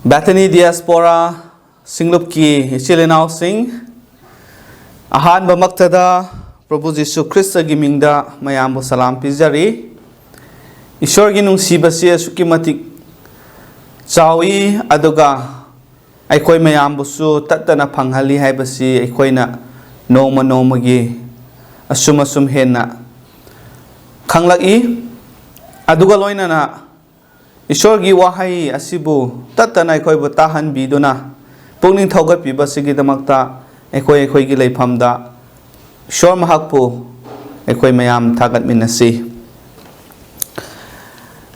Bethany Diaspora Singlupki Chilinao Sing Ahan Bamaktada Prabhu Jisu Krista Gimingda Mayambo Salam Pizari Ishorgi Nungsiba Sia Sukimatik Chawi Aduga Aikoi Mayambusu Tatana Panghali Haibasi Aikoina Noma Nomagi Asumasum Hena Kanglaki Aduga Loinana Ishorgi Wahai Asibu Tatana Aikoi Batahan Biduna Pungning Togat Bibasigi Damakta Aikoi Gilay Pamda Shor Mahakpo Aikoi Mayam Tagat Minasi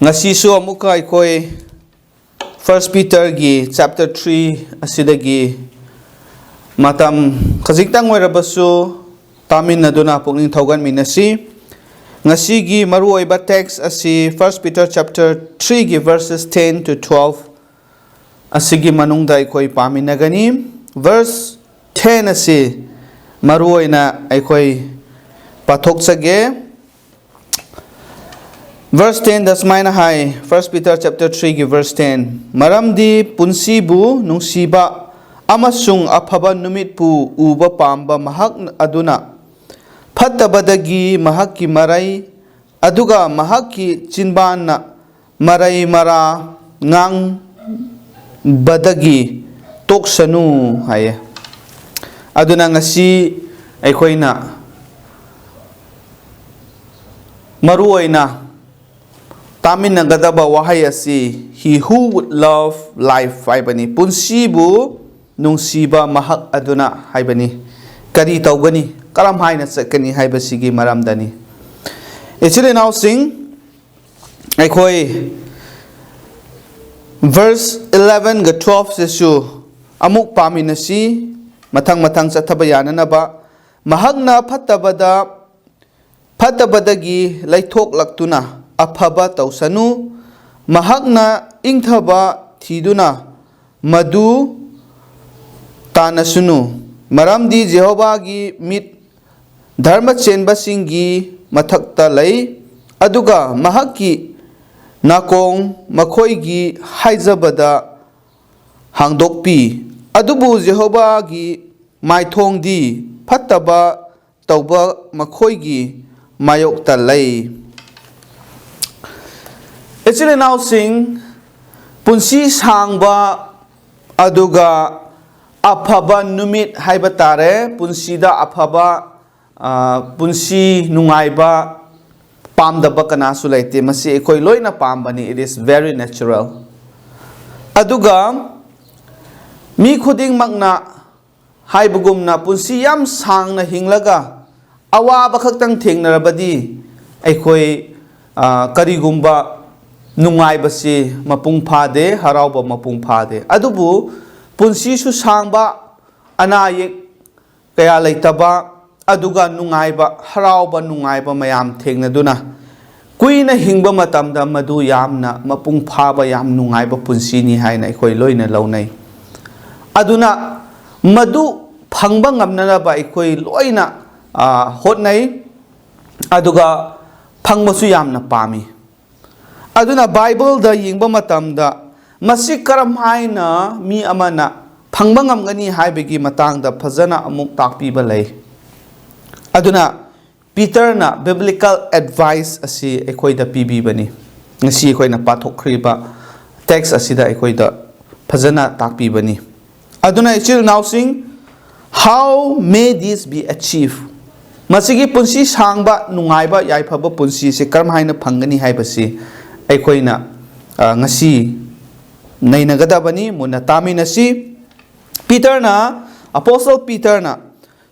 Ngasisu Amuka Aikoi 1 Peter gi chapter 3 asidagi matam khajiktang oirabasu tamin naduna pungning thogan minasi ngasi gi maru oiba text asi 1 Peter chapter 3 gi verses 10 to 12 asigi manungda ikoi paminagani verse 10 asi maru oina ikoi pathok sage Verse 10 das maina hai 1 Peter chapter 3 gi verse 10 Maramdi Punsibu Nungsiba amasung aphaba numit pu uba pamba Mahak Aduna Phattabadagi Mahakki marai aduga Mahakki chinbanna marai mara ngang badagi toksanu hai aduna ngasi aikoina maruoina Tamin nagadaba wahayasi he who would love life haibani Punsibu Nungsiba Mahak Aduna haibani Kari taugani karam haina sakani haibasigi maramdani Actually now sing Aikoi verse 11 ga 12 sesu amuk paminasi matang satabaya naba Mahagna Phattabadagi laithok laktuna Aphaba tausanu Mahakna ingthaba thiduna madu tanasunu maramdi Jehovah-gi mit dharma chenbasingi mathakta lay aduga Mahakki nakong makhoigi haijabada hangdokpi adubu Jehovah-gi maithongdi phattaba tauba makhoigi mayokta lay Actually now sing Punsi Sangba Aduga Aphaba Numit Haibatare Punsida Aphaba Punsi Nungaiba Pamdaba Kanasulaite Masi Ekoi Loina Pambani it is very natural Aduga Mi Khuding Magna Haibugumna Punsi Yam Sang na Hinglaga Awa Bakaktang Ting Narabadi Ekoi Karigumba Nungai basi mapung phade harauba mapung phade adubu punsi su sangba anayek kaya laitaba aduga nungaiba harauba nungaiba mayam thengnaduna kuina hingba matamda madu yamna mapung phaba yam nungaiba punsi ni haina ikoi loina launai aduna madu phangba ngamnaba ikoi loina hotnai aduga phangbasu yamna pami Aduna Bible da yingba matamda masi karam haina mi amana phangba ngamgani haibegi matangda phajana amuk takpiba lay aduna Peter na biblical advice asi ekoida pibibani ngasi ekoina pathokriba text asida ekoida phajana takpibani aduna still now sing how may this be achieved masigi punsi sangba nungaiba yaifaba punsi se karam haina phangani haibasi Aikoina ngasi nainagadabani muna taminasi Peter na Apostle Peter na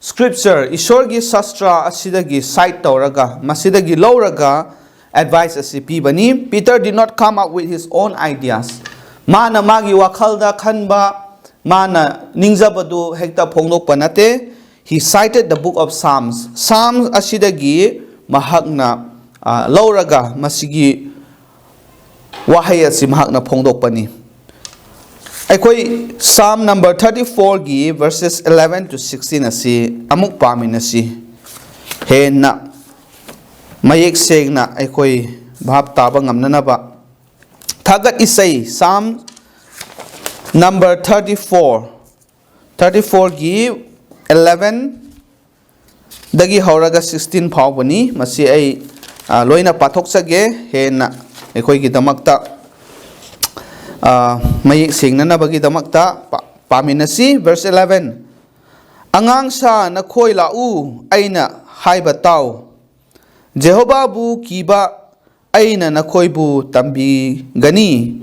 scripture ishorgi sastra asidagi cite tawraga masidagi lawraga advice asi pibani Peter did not come up with his own ideas mana magi wakhalda khanba mana ningjabadu hekta phongdokpa nate he cited the book of Psalms asidagi mahakna lawraga masigi Wahaya si Mahak na phongdokpani Aikoi Psalm number 34 gi verses 11 to 16 asi amuk paminasi henna mayek segna aikoi bhab taba ngamnanaba thagat isai Psalm number 34 gi 11 dagi hauraga 16 phawbani masi ai loina pathok sage hena ekoi gi damakta mayik singna na bagi damakta paminasi verse 11 angang sa na khoi la u aina haiba taw Jehovah bu kiba aina na khoi bu tambi gani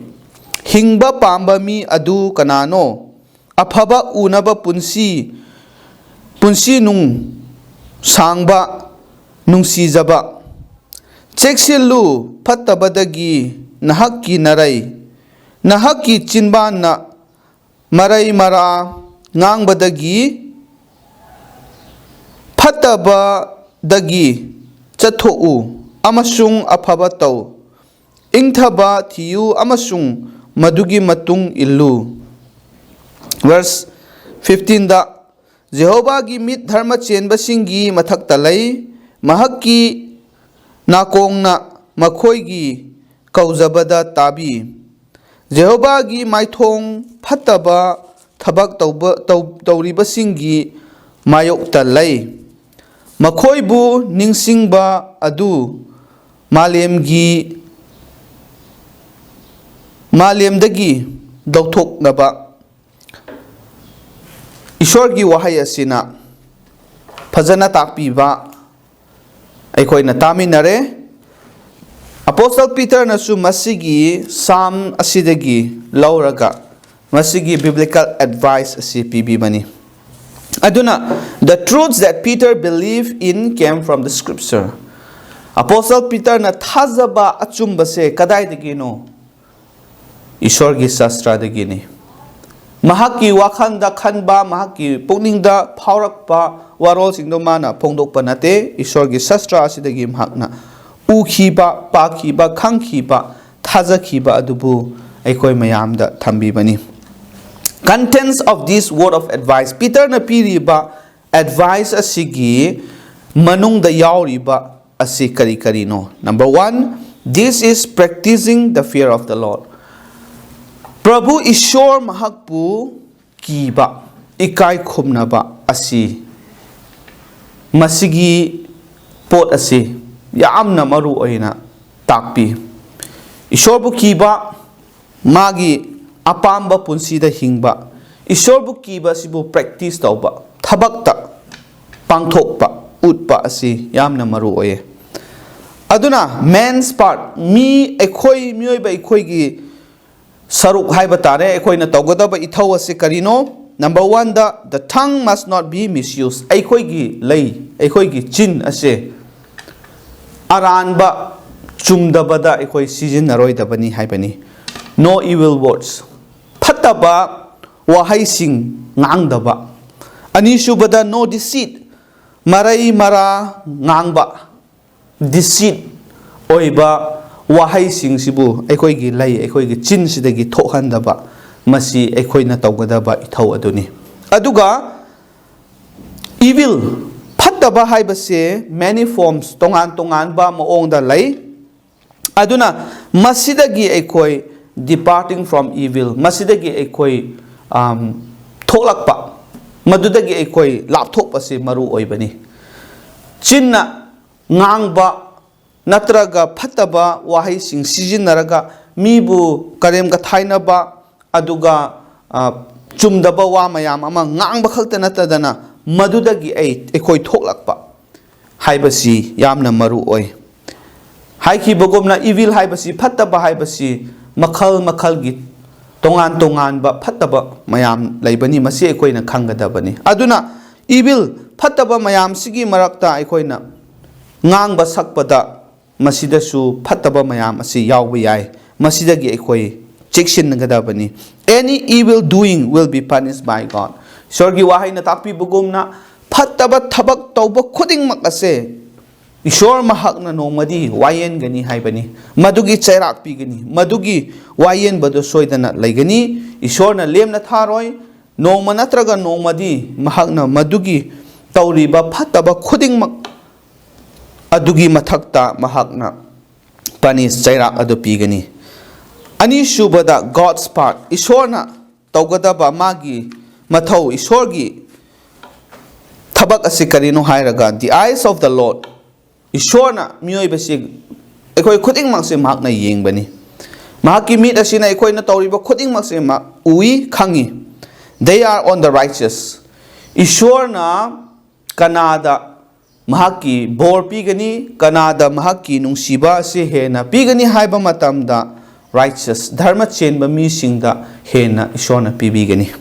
hingba pamba mi adu kanano afaba unaba punsi nung sangba nungsijaba cheksillu phattabadagi nahakki narai nahakki chinban na marai mara ngangbadagi phattabadagi chathou amasung afaba taw ingthaba thiyu amasung madugi matung illu verse 15 da Jehovah gi mit dharma chenba singi mathak talai mahakki nakongna makhoi gi kaujabada tabi Jehovah gi maithong phattaba thabak tawriba singi mayok talai makhoi bu ningsingba adu malemdagi dauthoknaba ईश्वर की वहाई असिना फजना ताकपीबा अखोइना तामिनरे apostle Peter नसु मसिगी साम असिदगी लौरगा मसिगी biblical advice असि पीबीबनी अदुना the truths that Peter believed in came from the scripture Apostle Peter na thazaba achumba se kadai dagi no ईश्वर की शास्त्र दगी नि Mahaki wakanda khanba mahaki pukningda phaurakpa warol singdo mana phongdokpa nate ishor gi sastra asidagi mahakna ukhiba pakhiba khangkhiba thazakhiba adubu aikoi mayamda thambibani contents of this word of advice Peter na piriba advice asigi manungda yauriba asi kari kari no number 1 this is practicing the fear of the Lord Prabhu Ishor Mahakpu Kiba Ikai Khumnaba Asi Masigi Pot Asi Yamna Maru Oina Takpi Ishor Bu Kiba Magi Apamba Punsida Hingba Ishor Bu Kiba Sibu practice Tauba Tabakta Pangthokpa Utpa Asi Yamna Maru Oye Aduna man's part Mi Ekoi Mioiba Ekoi Gi Saruk haiba tare ekoina tawgadaba ithau ase karino number 1 the tongue must not be misused aikoi gi lei aikoi gi chin ase aranba chumdabada aikoi season naroi dabani haibani no evil words phataba wahai sing ngangdaba ani subada no deceit marai mara ngangba deceit oiba wahai sing sibu ekoi gi lai ekoi gi chin sidagi thokhandaba masi ekoi na tawgadaba ithau aduni aduga evil phattaba haibase many forms tongan ba maong da lai aduna masidagi ekoi departing from evil masidagi ekoi tholakpa madudagi ekoi lapthok ase maru oibani chinna ngangba Natraga Pataba Wahi Sing Sijinaraga Mibu Karemga Thainaba Aduga Chumdaba Wamayam among Ngang Bakhaltanatadana Madudagi 8 Ekoi Tolakpa Haibasi Yamna Maru Oi Haiki Bogomna Evil Haibasi Pataba Haibasi Makal Git Tongan ba Pataba Mayam Laibani Masi Ekoina Kangadabani Aduna Evil Pataba Mayam Sigi Marakta Ekoina Ngang Basakpada Masidasu Pataba Mayam Asi Yawi Yai Masidagi Ekoi Chikshin Nagadabani any evil doing will be punished by God Sorgi Wahay Natapi Bugumna Pataba Tabak Tauba Kuding Makase Ishor Mahak na Nomadi Wayen Gani Haibani Madugi Chairak Pigani Madugi Wayen Bado Soidana Laigani Ishor na Lem na Tharoi Noma Natraga Nomadi Mahak na Madugi Tauriba Pataba Kuding Mak Adugi Matakta Mahakna Panis Chairak Adu Pigani Ani Shubada God's part Ishorna tawgadaba magi mathau isorgi thabak asi karino hairaga the eyes of the Lord Ishorna miyoi basi ekoi khuding makse mahak na yengbani mahaki mit asina ekoi na tawriba khuding makse ma ui khangi they are on the righteous Ishorna kanada mahaki bor pigani kanada mahaki nungsiba se hena pigani haiba matamda righteous dharma chenba mi singda hena Ishorna pibigani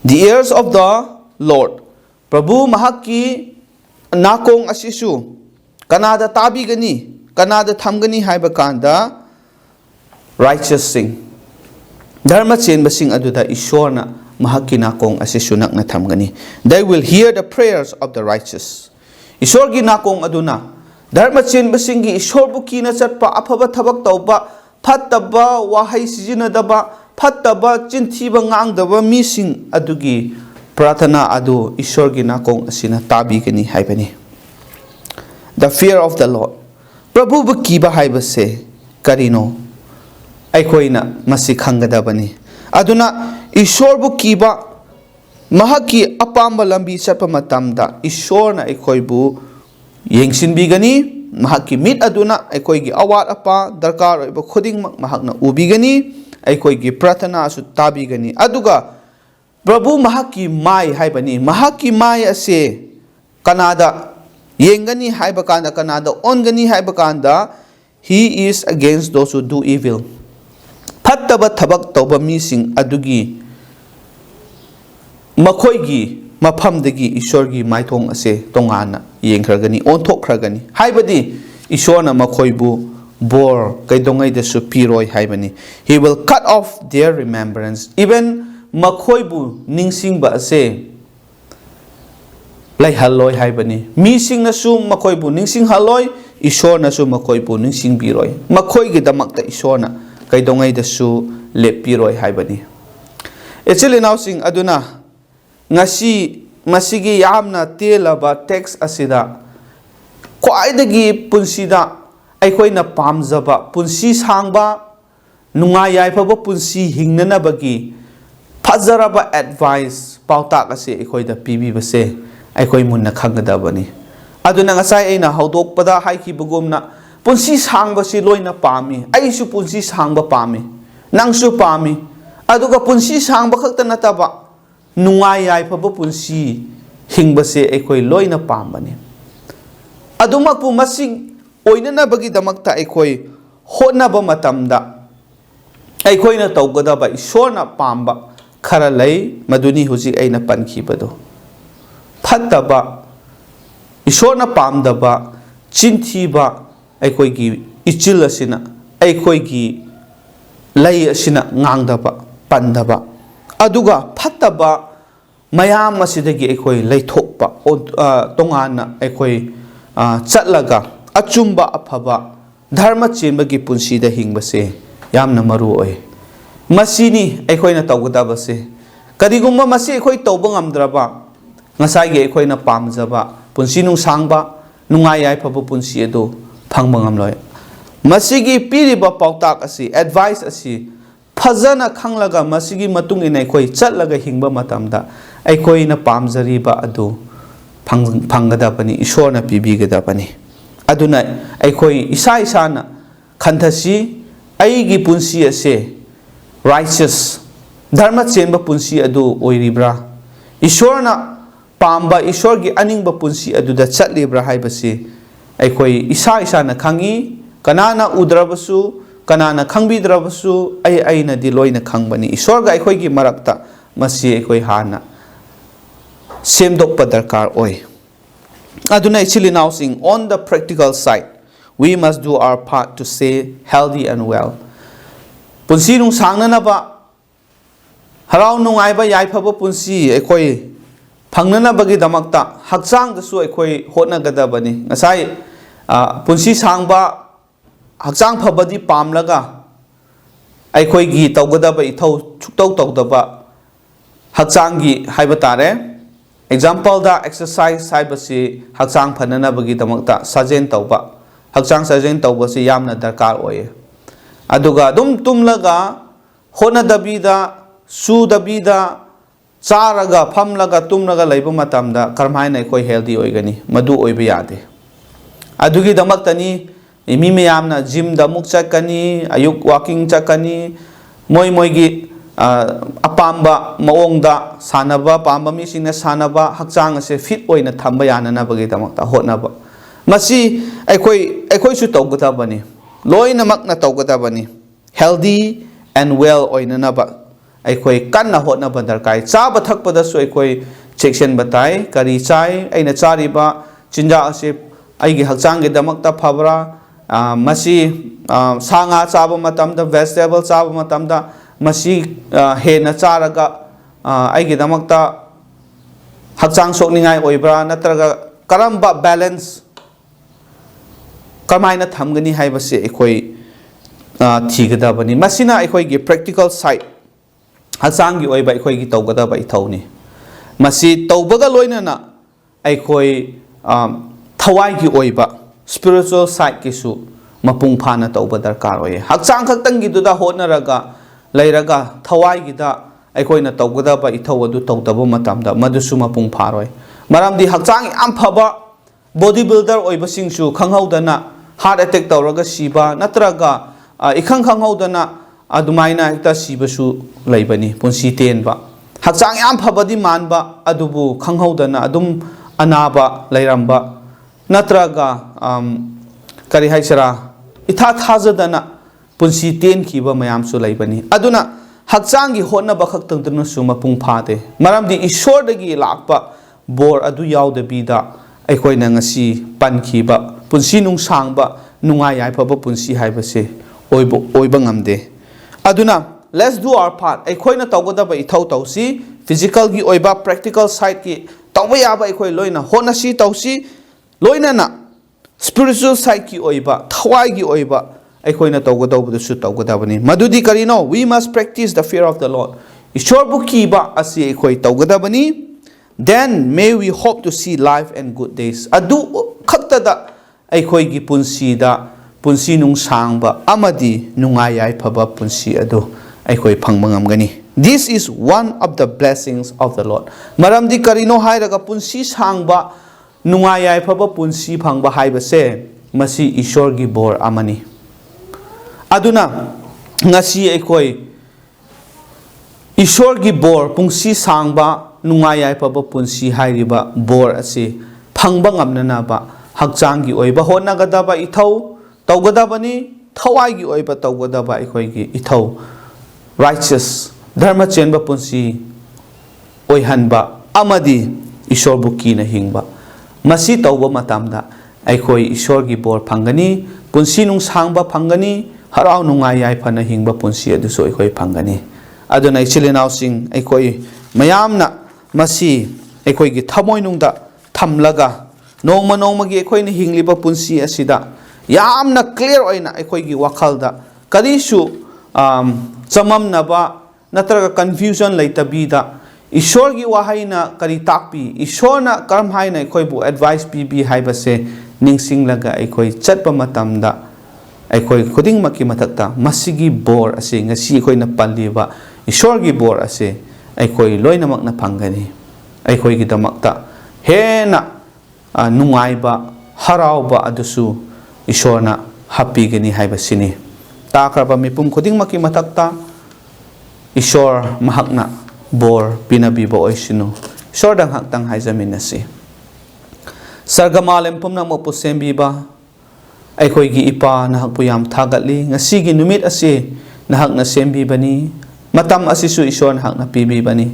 the ears of the Lord Prabhu mahaki nakong asisu kanada tabigani kanada thamgani haiba kanda righteous sing dharma chenba sing aduda Ishorna mahaki nakong asisu nakna thamgani they will hear the prayers of the righteous Ishorgi nakong aduna dharma chenba singi Ishorbu kina chatpa afaba thabak tawba phattaba wahai sijinadaba phattaba chinthiba ngangdaba mi sing adugi prathana adu Ishorgi nakong asina tabigani haibani the fear of the Lord Prabhu bu kiba haibase karino aikoina masi khangadabani aduna Ishor bu kiba mahaki apamba lambi chatpa matamda Ishorna aikoibu yengsinbigani mahaki mit aduna aikoigi awat apa darkar oiba khuding mahakna ubigani aikoigi prathana asu tabigani aduga Prabhu mahaki mai haibani mahaki mai ase kanada yengani haiba kanda kanada ongani haiba kanda he is against those who do evil phattaba thabak tawba mising adugi makhoigi maphamdagi Ishorgi maithong ase tongana yengkhragani onthokhragani haibadi Ishorna makhoibu bor kaidongai da supiroi haibani he will cut off their remembrance even makhoibu ningsingba ase lai haloi haibani mi singna su makhoibu ningsing haloi Ishorna su makhoibu ningsing biroi makhoigi damakta Ishorna kaidongai da su lepiroi haibani actually now sing aduna ngasi masigi yamna telaba text asida khwaidagi punsida aikoina pamjaba punsi sangba nungai yaifaba punsi hingnanabagi fazaraba advice pautak ase aikoida pibibase aikoi munna khangadabani aduna ngasai aina haudokpada haikibugumna punsi sangba si loina pami aisu punsi sangba pami nangsu pami aduga punsi sangba khakta nataba nungai yaifaba punsi hingbase aikoi loina pambani adumakpu masing oinanabagi damakta aikoi hotnaba matamda aikoina tawgadaba Ishorna pamba khara lay maduni huji aina pankibado phattaba Ishorna pamdaba chinthiba aikoigi ichil asina aikoigi lay asina ngangdaba pandaba aduga phattaba mayam asidagi aikoi laithokpa tongana aikoi chatlaga achumba afaba dharma chenbagi punsida hingbase yamna maru oi masini aikoina tawgadabase karigumba masi aikoi tawba ngamdraba ngasai ge aikoina pamjaba punsi nung sangba nungai yaifaba punsi adu phangba ngamloi masigi piriba pautak asi advice asi fazana khanglaga masigi matung ina aikoi chatlaga hingba matamda aikoina pamjariba adu phanggadabani Ishorna pibigadabani aduna aikoi isa isana khanthasi aigi punsi ase righteous dharma chenba punsi adu oiribra Ishorna pamba Ishorgi aningba punsi aduda chatlibra haibasi aikoi isa isana khangi kanana udrabasu kanana khangbidrabasu aina di loina khangbani Ishorga aikoigi marakta masi aikoi hana semdokpa darkar oi aduna actually now sing on the practical side we must do our part to stay healthy and well punsi nung sangnanaba harau nungaiba yaifaba punsi aikoi phangnanabagi damakta hakchang dasu aikoi hotnagadabani ngasai punsi sangba hakchang phabadi pamlaga aikoi gi tawgadaba ithau chuktaw tawdaba hakchangi haiba tare example da exercise haibasi hakchang phananabagi damakta sajen tawba hakchang sajen tawba si yamna darkar oye aduga dum tumlaga hona dabida ꯁꯨꯗꯕꯤꯗ ꯆꯥꯔꯒ ꯐꯝꯂꯒ ꯇꯨꯝꯂꯒ ꯂꯩꯕ ꯃꯇꯝꯗ ꯀꯔꯝꯍꯥꯏꯅ ꯑꯩꯈꯣꯏ healthy ꯑꯣꯏꯒꯅꯤ? ꯃꯗꯨ ꯑꯣꯏꯕ ꯌꯥꯗꯦ. ꯑꯗꯨꯒꯤꯗꯃꯛꯇꯅꯤ ꯃꯤ ꯃꯌꯥꯝꯅ ꯖꯤꯝꯗ ꯑꯃꯨꯛ ꯆꯠꯀꯅꯤ, ꯑꯌꯨꯛ ꯋꯥꯀꯤꯡ ꯆꯠꯀꯅꯤ, ꯃꯣꯏꯒꯤ ꯑꯄꯥꯝꯕ ꯃꯑꯣꯡꯗ ꯁꯥꯟꯅꯕ ꯄꯥꯝꯕ ꯃꯤꯁꯤꯡꯅ ꯁꯥꯟꯅꯕ, ꯍꯛꯆꯥꯡ ꯑꯁꯦ ꯐꯤꯠ ꯑꯣꯏꯅ ꯊꯝꯕ ꯌꯥꯅꯅꯕꯒꯤꯗꯃꯛꯇ ꯍꯣꯠꯅꯕ. ꯃꯁꯤ ꯑꯩꯈꯣꯏꯁꯨ ꯇꯧꯒꯗꯕꯅꯤ. ꯂꯣꯏꯅꯃꯛꯅ ꯇꯧꯒꯗꯕꯅꯤ. ꯍꯦꯜꯗꯤ ꯑꯦꯟ ꯋꯦꯜ ꯑꯣꯏꯅꯅꯕ ꯑꯩꯈꯣꯏ ꯀꯟꯅ ꯍꯣꯠꯅꯕ ꯗꯔꯀꯥꯔ. ꯆꯥꯕ ꯊꯛꯄꯗꯁꯨ ꯑꯩꯈꯣই ꯆꯦꯛꯁꯤꯟꯕ ꯇꯥꯏ. ꯀꯔꯤ ꯆꯥꯏ? ꯑꯩꯅ ꯆꯥꯔꯤꯕ ꯆꯤꯟꯖꯥꯛ ꯑꯁꯤ ꯑꯩꯒꯤ ꯍꯛꯆꯥꯡꯒꯤꯗꯃꯛꯇ ꯐꯕ꯭ꯔꯥ? ꯃꯁꯤ ꯁꯥ ꯉꯥ ꯆꯥꯕ ꯃꯇꯝꯗ, ꯚꯦꯖꯤꯇꯦꯕꯜ ꯆꯥꯕ ꯃꯇꯝꯗ ꯃꯁꯤ ꯍꯦꯟꯅ ꯆꯥꯔꯒ ꯑꯩꯒꯤꯗꯃꯛꯇ ꯍꯛꯆꯥꯡ ꯁꯣꯛꯅꯤꯡꯉꯥꯏ ꯑꯣꯏꯕ꯭ꯔꯥ? ꯅꯠꯇ꯭ꯔꯒ ꯀꯔꯝꯕ ꯕꯦꯂꯦꯟꯁ ꯀꯃꯥꯏꯅ ꯊꯝꯒꯅꯤ ꯍꯥꯏꯕꯁꯤ ꯑꯩꯈꯣই ꯊꯤꯒꯗꯕꯅꯤ. ꯃꯁꯤꯅ ꯑꯩꯈꯣꯏꯒꯤ ꯄ꯭ꯔꯦꯛꯇꯤꯀꯦꯜ ꯁꯥꯏꯠ, ꯍꯛꯆꯥꯡꯒꯤ ꯑꯣꯏꯕ ꯑꯩꯈꯣꯏꯒꯤ ꯇꯧꯒꯗꯕ ꯏꯊꯧꯅꯤ. ꯃꯁꯤ ꯇꯧꯕꯒ ꯂꯣꯏꯅꯅ ꯑꯩꯈꯣই ꯊꯋꯥꯏꯒꯤ ꯑꯣꯏꯕ ꯁ꯭ꯄꯤꯔꯤꯆꯨꯋꯦꯜ ꯁꯥꯏꯠꯀꯤꯁꯨ ꯃꯄꯨꯡ ꯐꯥꯅ ꯇꯧꯕ ꯗꯔꯀꯥꯔ ꯑꯣꯏꯌꯦ. ꯍꯛꯆꯥꯡ ꯈꯛꯇꯪꯒꯤꯗꯨꯗ ꯍꯣꯠꯅꯔꯒ ꯂꯩꯔꯒ ꯊꯋꯥꯏꯒꯤꯗ ꯑꯩꯈꯣꯏꯅ ꯇꯧꯒꯗꯕ ꯏꯊꯧ ꯑꯗꯨ ꯇꯧꯗꯕ ꯃꯇꯝꯗ ꯃꯗꯨꯁꯨ ꯃꯄꯨꯡ ꯐꯥꯔꯣꯏ. ꯃꯔꯝꯗꯤ ꯍꯛꯆꯥꯡ ꯌꯥꯝ ꯐꯕ ꯕꯣꯗꯤ ꯕꯤꯜꯗꯔ ꯑꯣꯏꯕꯁꯤꯡꯁꯨ ꯈꯪꯍꯧꯗꯅ ꯍꯥꯔꯠ ꯑꯦꯇꯦꯛ ꯇꯧꯔꯒ ꯁꯤꯕ, ꯅꯠꯇ꯭ꯔꯒ ꯏꯈꯪ ꯈꯪꯍꯧꯗꯅ ꯑꯗꯨꯃꯥꯏꯅ ꯍꯦꯛꯇ ꯁꯤꯕꯁꯨ ꯂꯩꯕꯅꯤ, ꯄꯨꯟꯁꯤ ꯇꯦꯟꯕ. ꯍꯛꯆꯥꯡ ꯌꯥꯝ ꯐꯕꯗꯤ ꯃꯥꯟꯕ ꯑꯗꯨꯕꯨ ꯈꯪꯍꯧꯗꯅ ꯑꯗꯨꯝ ꯑꯅꯥꯕ ꯂꯩꯔꯝꯕ, ꯅꯠꯇ꯭ꯔꯒ ꯀꯔꯤ ꯍꯥꯏꯁꯤꯔꯥ, ꯏꯊꯥ ꯊꯥꯖꯗꯅ ꯄꯨꯟꯁꯤ ꯇꯦꯟꯈꯤꯕ ꯃꯌꯥꯝꯁꯨ ꯂꯩꯕꯅꯤ. ꯑꯗꯨꯅ ꯍꯛꯆꯥꯡꯒꯤ ꯍꯣꯠꯅꯕ ꯈꯛꯇꯪꯗꯨꯅꯁꯨ ꯃꯄꯨꯡ ꯐꯥꯗꯦ. ꯃꯔꯝꯗꯤ ꯏꯁꯣꯔꯗꯒꯤ ꯂꯥꯛꯄ ꯕꯣꯔ ꯑꯗꯨ ꯌꯥꯎꯗꯕꯤꯗ ꯑꯩꯈꯣꯏꯅ ꯉꯁꯤ ꯄꯟꯈꯤꯕ ꯄꯨꯟꯁꯤ ꯅꯨꯡꯁꯥꯡꯕ, ꯅꯨꯡꯉꯥꯏ ꯌꯥꯏꯐꯕ ꯄꯨꯟꯁꯤ ꯍꯥꯏꯕꯁꯦ ꯑꯣꯏꯕ ꯉꯝꯗꯦ. ꯑꯗꯨꯅ let's do our part. ꯑꯩꯈꯣꯏꯅ ꯇꯧꯒꯗꯕ ꯏꯊꯧ ꯇꯧꯁꯤ. ꯐꯤꯖꯤꯀꯦꯜꯒꯤ ꯑꯣꯏꯕ, ꯄ꯭ꯔꯦꯛꯇꯤꯀꯦꯜ ꯁꯥꯏꯠꯀꯤ ꯇꯧꯕ ꯌꯥꯕ ꯑꯩꯈꯣꯏ ꯂꯣꯏꯅ ꯍꯣꯠꯅꯁꯤ, ꯇꯧꯁꯤ. ꯂꯣꯏꯅꯅ ꯁ꯭ꯄꯤꯔꯤꯆꯨꯋꯦꯜ ꯁꯥꯏꯠꯀꯤ ꯑꯣꯏꯕ, ꯊꯋꯥꯏꯒꯤ ꯑꯣꯏꯕ ꯑꯩꯈꯣꯏꯅ ꯇꯧꯒꯗꯧꯕꯗꯨꯁꯨ ꯇꯧꯒꯗꯕꯅꯤ. ꯃꯗꯨꯗꯤ ꯀꯔꯤꯅꯣ? We must practice the fear of the Lord. ꯏꯁꯣꯔꯕꯨ ꯀꯤꯕ ꯑꯁꯤ ꯑꯩꯈꯣꯏ ꯇꯧꯒꯗꯕꯅꯤ. Then may we hope to see life and good days. ꯑꯗꯨ ꯈꯛꯇꯗ ꯑꯩꯈꯣꯏꯒꯤ ꯄꯨꯟꯁꯤꯗ ꯄꯨꯟꯁꯤ ꯅꯨꯡꯁꯥꯡꯕ ꯑꯃꯗꯤ ꯅꯨꯡꯉꯥꯏ ꯌꯥꯏꯐꯕ ꯄꯨꯟꯁꯤ ꯑꯗꯨ ꯑꯩꯈꯣꯏ ꯐꯪꯕ ꯉꯝꯒꯅꯤ. This is one of the blessings of the Lord. ꯃꯔꯝꯗꯤ ꯀꯔꯤꯅꯣ ꯍꯥꯏꯔꯒ ꯄꯨꯟꯁꯤ ꯁꯥꯡꯕ, ꯅꯨꯡꯉꯥꯏ ꯌꯥꯏꯐꯕ ꯄꯨꯟꯁꯤ ꯐꯪꯕ ꯍꯥꯏꯕꯁꯦ ꯃꯁꯤ ꯏꯁꯣꯔꯒꯤ ꯕꯣꯔ ꯑꯃꯅꯤ. ꯑꯗꯨꯅ ꯉꯁꯤ ꯑꯩꯈꯣꯏ ꯏꯁꯣꯔꯒꯤ ꯕꯣꯔ, ꯄꯨꯟꯁꯤ ꯁꯥꯡꯕ, ꯅꯨꯡꯉꯥꯏ ꯌꯥꯏꯐꯕ ꯄꯨꯟꯁꯤ ꯍꯥꯏꯔꯤꯕ ꯕꯣꯔ ꯑꯁꯤ ꯐꯪꯕ ꯉꯝꯅꯅꯕ ꯍꯛꯆꯥꯡꯒꯤ ꯑꯣꯏꯕ ꯍꯣꯠꯅꯒꯗꯕ ꯏꯊꯧ ꯇꯧꯒꯗꯕꯅꯤ. ꯊꯋꯥꯏꯒꯤ ꯑꯣꯏꯕ ꯇꯧꯒꯗꯕ ꯑꯩꯈꯣꯏꯒꯤ ꯏꯊꯧ, righteous, ꯙꯔꯃ ꯆꯦꯟꯕ ꯄꯨꯟꯁꯤ ꯑꯣꯏꯍꯟꯕ ꯑꯃꯗꯤ ꯏꯁꯣꯔꯕꯨ ꯀꯤꯅ ꯍꯤꯡꯕ. ꯃꯁꯤ ꯇꯧꯕ ꯃꯇꯝꯗ ꯑꯩꯈꯣꯏ ꯏꯁꯣꯔꯒꯤ ꯕꯣꯔ ꯐꯪꯒꯅꯤ, ꯄꯨꯟꯁꯤ ꯅꯨꯡꯁꯥꯡꯕ ꯐꯪꯒꯅꯤ, ꯍꯔꯥꯎ ꯅꯨꯡꯉꯥꯏ ꯌꯥꯏꯐꯅ ꯍꯤꯡꯕ ꯄꯨꯟꯁꯤ ꯑꯗꯨꯁꯨ ꯑꯩꯈꯣꯏ ꯐꯪꯒꯅꯤ. ꯑꯗꯨꯅ ꯏꯆꯤꯜ ꯏꯅꯥꯎꯁꯤꯡ, ꯑꯩꯈꯣই ꯃꯌꯥꯝꯅ ꯃꯁꯤ ꯑꯩꯈꯣꯏꯒꯤ ꯊꯃꯣꯏꯅꯨꯡꯗ ꯊꯝꯂꯒ ꯅꯣꯡꯃ ꯅꯣꯡꯃꯒꯤ ꯑꯩꯈꯣꯏꯅ ꯍꯤꯡꯂꯤꯕ ꯄꯨꯟꯁꯤ ꯑꯁꯤꯗ ꯌꯥꯝꯅ ꯀ꯭ꯂꯤꯌꯥꯔ ꯑꯣꯏꯅ ꯑꯩꯈꯣꯏꯒꯤ ꯋꯥꯈꯜꯗ ꯀꯔꯤꯁꯨ ꯆꯃꯝꯅꯕ ꯅꯠꯇ꯭ꯔꯒ ꯀꯟꯐ꯭ꯌꯨꯖꯟ ꯂꯩꯇꯕꯤꯗ ꯏꯁꯣꯔꯒꯤ ꯋꯥꯍꯩꯅ ꯀꯔꯤ ꯇꯥꯛꯄꯤ, ꯏꯁꯣꯔꯅ ꯀꯔꯝ ꯍꯥꯏꯅ ꯑꯩꯈꯣꯏꯕꯨ ꯑꯦꯗꯚꯥꯏꯁ ꯄꯤꯕꯤ ꯍꯥꯏꯕꯁꯦ ꯅꯤꯡꯁꯤꯡꯂꯒ ꯑꯩꯈꯣꯏ ꯆꯠꯄ ꯃꯇꯝꯗ ꯑꯩꯈꯣꯏ ꯈꯨꯗꯤꯡꯃꯛꯀꯤ ꯃꯊꯛꯇ ꯃꯁꯤꯒꯤ ꯕꯣꯔ ꯑꯁꯤ, ꯉꯁꯤ ꯑꯩꯈꯣꯏꯅ ꯄꯜꯂꯤꯕ ꯏꯁꯣꯔꯒꯤ ꯕꯣꯔ ꯑꯁꯤ ꯑꯩꯈꯣই ꯂꯣꯏꯅꯃꯛꯅ ꯐꯪꯒꯅꯤ. ꯑꯩꯈꯣꯏꯒꯤꯗꯃꯛꯇ ꯍꯦꯟꯅ ꯅꯨꯡꯉꯥꯏꯕ, ꯍꯔꯥꯎꯕ ꯑꯗꯨꯁꯨ ꯏꯁꯣꯔꯅ ꯍꯥꯞꯄꯤꯒꯅꯤ ꯍꯥꯏꯕꯁꯤꯅꯤ. ꯇꯥꯈ꯭ꯔꯕ ꯃꯤꯄꯨꯝ ꯈꯨꯗꯤꯡꯃꯛꯀꯤ ꯃꯊꯛꯇ ꯏꯁꯣꯔ ꯃꯍꯥꯛꯅ ꯕꯣꯔ ꯄꯤꯅꯕꯤꯕ ꯑꯣꯏꯁꯅꯨ. ꯏꯁꯣꯔꯗ ꯉꯥꯛꯇꯪ ꯍꯥꯏꯖꯃꯤꯟꯅꯁꯤ. ꯁꯔꯒ ꯃꯥꯂꯦꯝ ꯄꯨꯝꯅꯃꯛꯄꯨ ꯁꯦꯝꯕꯤꯕ ꯑꯩꯈꯣꯏꯒꯤ ꯏꯄꯥ, ꯅꯍꯥꯛꯄꯨ ꯌꯥꯝ ꯊꯥꯒꯠꯂꯤ. ꯉꯁꯤꯒꯤ ꯅꯨꯃꯤꯠ ꯑꯁꯤ ꯅꯍꯥꯛꯅ ꯁꯦꯝꯕꯤꯕꯅꯤ. ꯃꯇꯝ ꯑꯁꯤꯁꯨ ꯏꯁꯣꯔ ꯅꯍꯥꯛꯅ ꯄꯤꯕꯤꯕꯅꯤ.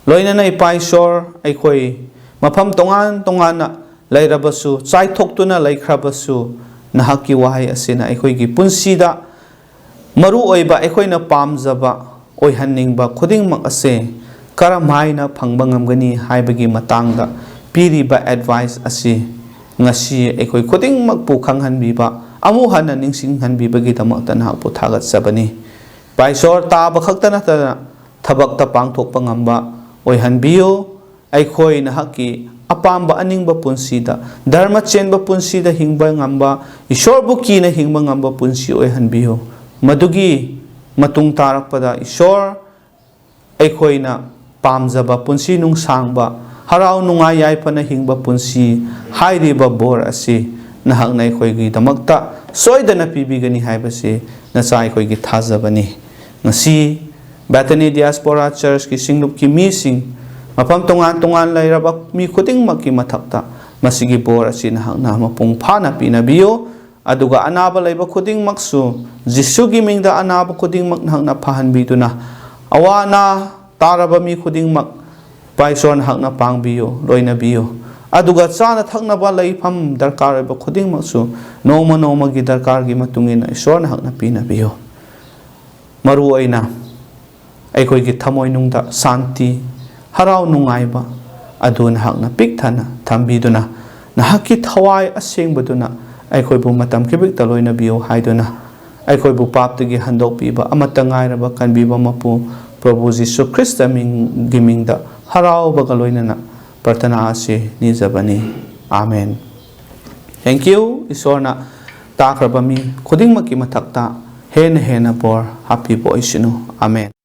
ꯂꯣꯏꯅꯅ ꯏꯄꯥ ꯏꯁꯣꯔ, ꯑꯩꯈꯣꯏ ꯃꯐꯝ ꯇꯣꯉꯥꯟ ꯇꯣꯉꯥꯟꯅ ꯂꯩꯔꯕꯁꯨ, ꯆꯥꯏꯊꯣꯛꯇꯨꯅ ꯂꯩꯈ꯭ꯔꯕꯁꯨ, ꯅꯍꯥꯛꯀꯤ ꯋꯥꯍꯩ ꯑꯁꯤꯅ ꯑꯩꯈꯣꯏꯒꯤ ꯄꯨꯟꯁꯤꯗ ꯃꯔꯨꯑꯣꯏꯕ ꯑꯩꯈꯣꯏꯅ ꯄꯥꯝꯖꯕ ꯑꯣꯏꯍꯟꯅꯤꯡꯕ ꯈꯨꯗꯤꯡꯃꯛ ꯑꯁꯦ ꯀꯔꯝ ꯍꯥꯏꯅ ꯐꯪꯕ ꯉꯝꯒꯅꯤ ꯍꯥꯏꯕꯒꯤ ꯃꯇꯥꯡꯗ ꯄꯤꯔꯤꯕ ꯑꯦꯗꯚꯥꯏꯁ ꯑꯁꯤ ꯉꯁꯤ ꯑꯩꯈꯣই ꯈꯨꯗꯤꯡꯃꯛꯄꯨ ꯈꯪꯍꯟꯕꯤꯕ, ꯑꯃꯨꯛ ꯍꯟꯅ ꯅꯤꯡꯁꯤꯡꯍꯟꯕꯤꯕꯒꯤꯗꯃꯛꯇ ꯅꯍꯥꯛꯄꯨ ꯊꯥꯒꯠꯆꯕꯅꯤ. ꯏꯄꯥ-ꯏꯁꯣꯔ, ꯇꯥꯕ ꯈꯛꯇ ꯅꯠꯇꯅ ꯊꯕꯛꯇ ꯄꯥꯡꯊꯣꯛꯄ ꯉꯝꯕ ꯑꯣꯏꯍꯟꯕꯤꯌꯨ. ꯑꯩꯈꯣꯏ ꯅꯍꯥꯛꯀꯤ ꯑꯄꯥꯝꯕ ꯑꯅꯤꯡꯕ ꯄꯨꯟꯁꯤꯗ, ꯙꯔꯃ ꯆꯦꯟꯕ ꯄꯨꯟꯁꯤꯗ ꯍꯤꯡꯕ ꯉꯝꯕ, ꯏꯁꯣꯔꯕꯨ ꯀꯤꯅ ꯍꯤꯡꯕ ꯉꯝꯕ ꯄꯨꯟꯁꯤ ꯑꯣꯏꯍꯟꯕꯤꯌꯨ. ꯃꯗꯨꯒꯤ ꯃꯇꯨꯡ ꯇꯥꯔꯛꯄꯗ ꯏꯁꯣꯔ, ꯑꯩꯈꯣꯏꯅ ꯄꯥꯝꯖꯕ ꯄꯨꯟꯁꯤ ꯅꯨꯡꯁꯥꯡꯕ ꯍꯔꯥꯎ ꯅꯨꯡꯉꯥꯏ ꯌꯥꯏꯐꯅ ꯍꯤꯡꯕ ꯄꯨꯟꯁꯤ ꯍꯥꯏꯔꯤꯕ ꯕꯣꯔ ꯑꯁꯤ ꯅꯍꯥꯛꯅ ꯑꯩꯈꯣꯏꯒꯤꯗꯃꯛꯇ ꯁꯣꯏꯗꯅ ꯄꯤꯕꯤꯒꯅꯤ ꯍꯥꯏꯕꯁꯤ ꯅꯆꯥ ꯑꯩꯈꯣꯏꯒꯤ ꯊꯥꯖꯕꯅꯤ. ꯉꯁꯤ Bethany Diaspora Churchki ꯁꯤꯡꯂꯨꯞꯀꯤ ꯃꯤꯁꯤꯡ ꯃꯐꯝ ꯇꯣꯉꯥꯟ ꯇꯣꯉꯥꯟ ꯂꯩꯔꯕ ꯃꯤ ꯈꯨꯗꯤꯡꯃꯛꯀꯤ ꯃꯊꯛꯇ ꯃꯁꯤꯒꯤ ꯕꯣꯔ ꯑꯁꯤ ꯅꯍꯥꯛꯅ ꯃꯄꯨꯡ ꯐꯥꯅ ꯄꯤꯅꯕꯤꯌꯨ. ꯑꯗꯨꯒ ꯑꯅꯥꯕ ꯂꯩꯕ ꯈꯨꯗꯤꯡꯃꯛꯁꯨ ꯖꯤꯁꯨꯒꯤ ꯃꯤꯡꯗ ꯑꯅꯥꯕ ꯈꯨꯗꯤꯡꯃꯛ ꯅꯍꯥꯛꯅ ꯐꯍꯟꯕꯤꯗꯨꯅ ꯑꯋꯥ ꯑꯅꯥ ꯇꯥꯔꯕ ꯃꯤ ꯈꯨꯗꯤꯡꯃꯛ ꯏꯁꯣꯔ ꯅꯍꯥꯛꯅ ꯄꯥꯡꯕꯤꯌꯨ, ꯂꯣꯏꯅꯕꯤꯌꯨ. ꯑꯗꯨꯒ ꯆꯥꯅ ꯊꯛꯅꯕ ꯂꯩꯐꯝ ꯗꯔꯀꯥꯔ ꯑꯣꯏꯕ ꯈꯨꯗꯤꯡꯃꯛꯁꯨ ꯅꯣꯡꯃ ꯅꯣꯡꯃꯒꯤ ꯗꯔꯀꯥꯔꯒꯤ ꯃꯇꯨꯡ ꯏꯟꯅ ꯏꯁꯣꯔ ꯅꯍꯥꯛꯅ ꯄꯤꯅꯕꯤꯌꯨ. ꯃꯔꯨꯑꯣꯏꯅ ꯑꯩꯈꯣꯏꯒꯤ ꯊꯃꯣꯏꯅꯨꯡꯗ ꯁꯥꯟꯇꯤ, ꯍꯔꯥꯎ ꯅꯨꯡꯉꯥꯏꯕ ꯑꯗꯨ ꯅꯍꯥꯛꯅ ꯄꯤꯛ ꯊꯟꯅ ꯊꯝꯕꯤꯗꯨꯅ ꯅꯍꯥꯛꯀꯤ ꯊꯋꯥꯏ ꯑꯁꯦꯡꯕꯗꯨꯅ ꯑꯩꯈꯣꯏꯕꯨ ꯃꯇꯝ ꯈꯤꯕꯤꯛꯇ ꯂꯣꯏꯅꯕꯤꯌꯨ ꯍꯥꯏꯗꯨꯅ ꯑꯩꯈꯣꯏꯕꯨ ꯄꯥꯞꯇꯒꯤ ꯍꯟꯗꯣꯛꯄꯤꯕ ꯑꯃꯠꯇ ꯉꯥꯏꯔꯕ ꯀꯟꯕꯤꯕ ꯃꯄꯨ ꯄ꯭ꯔꯚꯨ ꯖꯤꯁꯨ ꯈ꯭ꯔꯤꯁꯇꯒꯤ ꯃꯤꯡꯗ ꯍꯔꯥꯎꯕꯒ ꯂꯣꯏꯅꯅ ꯄ꯭ꯔꯊꯅꯥ ꯑꯁꯤ ꯅꯤꯖꯕꯅꯤ. 아멘. Thank you. ꯏꯁꯣꯔꯅ ꯇꯥꯈ꯭ꯔꯕ ꯃꯤ ꯈꯨꯗꯤꯡꯃꯛꯀꯤ ꯃꯊꯛꯇ ꯍꯦꯟꯅ ꯕꯣꯔ ꯍꯥꯞꯄꯤꯕ ꯑꯣꯏꯁꯅꯨ. 아멘.